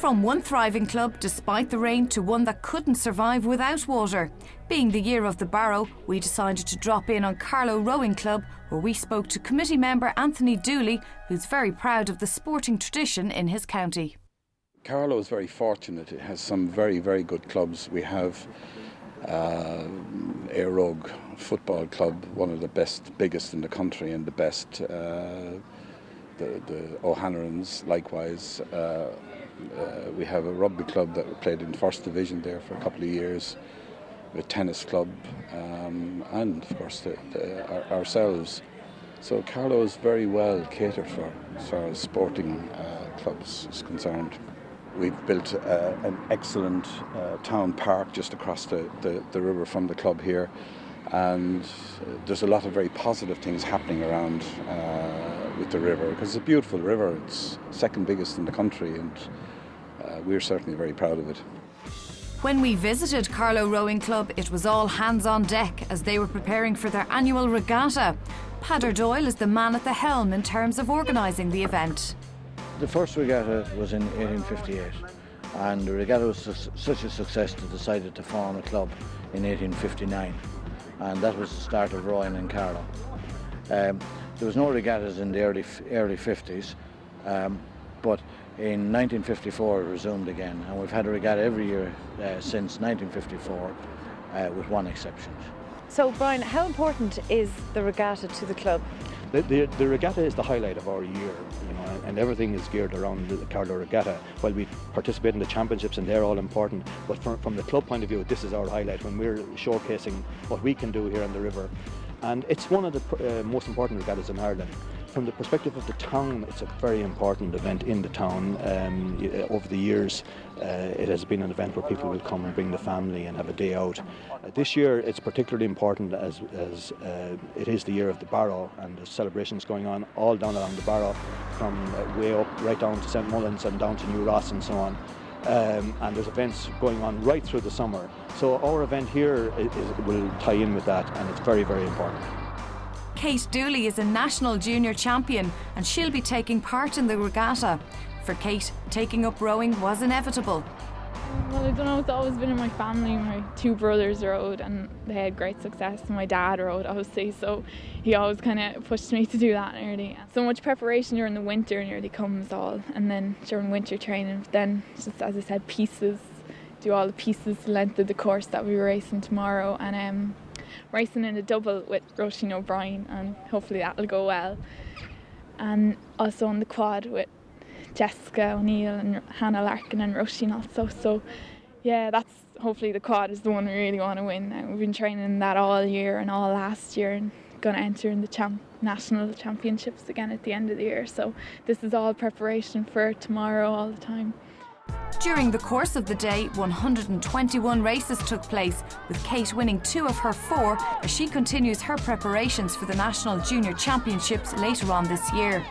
From one thriving club, despite the rain, to one that couldn't survive without water. Being the year of the Barrow, we decided to drop in on Carlow Rowing Club, where we spoke to committee member Anthony Dooley, who's very proud of the sporting tradition in his county. Carlow is very fortunate. It has some very, very good clubs. We have Éire Óg Football Club, one of the best, biggest in the country and the best. The O'Hannirans, likewise. We have a rugby club that played in first division there for a couple of years, a tennis club, and of course ourselves. So Carlow is very well catered for as far as sporting clubs is concerned. We've built an excellent town park just across the river from the club here, and there's a lot of very positive things happening around with the river, because it's a beautiful river. It's second biggest in the country, and we're certainly very proud of it. When we visited Carlow Rowing Club, it was all hands on deck as they were preparing for their annual regatta. Padder Doyle is the man at the helm in terms of organising the event. The first regatta was in 1858, and the regatta was such a success they decided to form a club in 1859, and that was the start of rowing in Carlow. There was no regattas in the early 50s, but in 1954 it resumed again, and we've had a regatta every year since 1954, with one exception. So Brian, how important is the regatta to the club? The regatta is the highlight of our year, and everything is geared around the Carlow Regatta. While we participate in the championships and they're all important, but from the club point of view, this is our highlight when we're showcasing what we can do here on the river. And it's one of the most important regattas in Ireland. From the perspective of the town, it's a very important event in the town. Over the years, it has been an event where people will come and bring the family and have a day out. This year, it's particularly important as it is the year of the Barrow, and there's celebrations going on all down along the Barrow, from way up right down to St Mullins and down to New Ross and so on. And there's events going on right through the summer. So our event here will tie in with that, and it's very, very important. Kate Dooley is a national junior champion, and she'll be taking part in the regatta. For Kate, taking up rowing was inevitable. Well, I don't know, it's always been in my family. My two brothers rowed and they had great success. My dad rowed, obviously, so he always kind of pushed me to do that early. So much preparation during the winter nearly comes all, and then during winter training, then just, as I said, pieces, do all the pieces the length of the course that we were racing tomorrow, and racing in a double with Roisin O'Brien, and hopefully that'll go well. And also on the quad with Jessica O'Neill and Hannah Larkin and Roisin also. So yeah, that's hopefully the quad is the one we really want to win now. We've been training that all year and all last year, and going to enter in the national championships again at the end of the year. So this is all preparation for tomorrow all the time. During the course of the day, 121 races took place, with Kate winning 2 of her 4 as she continues her preparations for the National Junior Championships later on this year.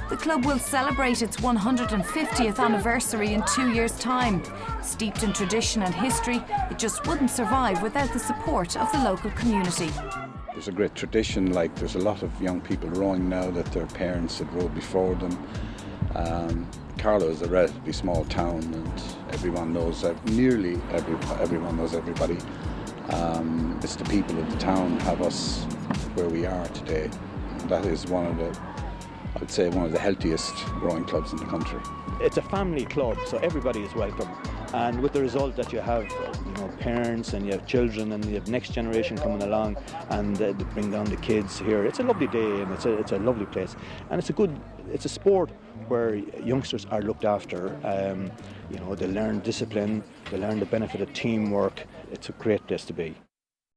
The club will celebrate its 150th anniversary in 2 years' time. Steeped in tradition and history, it just wouldn't survive without the support of the local community. There's a great tradition, like there's a lot of young people rowing now that their parents had rowed before them. Carlow is a relatively small town, and everyone knows, nearly everyone knows everybody. It's the people of the town have us where we are today. And that is one of the healthiest rowing clubs in the country. It's a family club, so everybody is welcome. And with the result that you have, parents and you have children and you have next generation coming along, and they bring down the kids here. It's a lovely day, and it's a lovely place, and it's a sport where youngsters are looked after. They learn discipline, they learn the benefit of teamwork. It's a great place to be.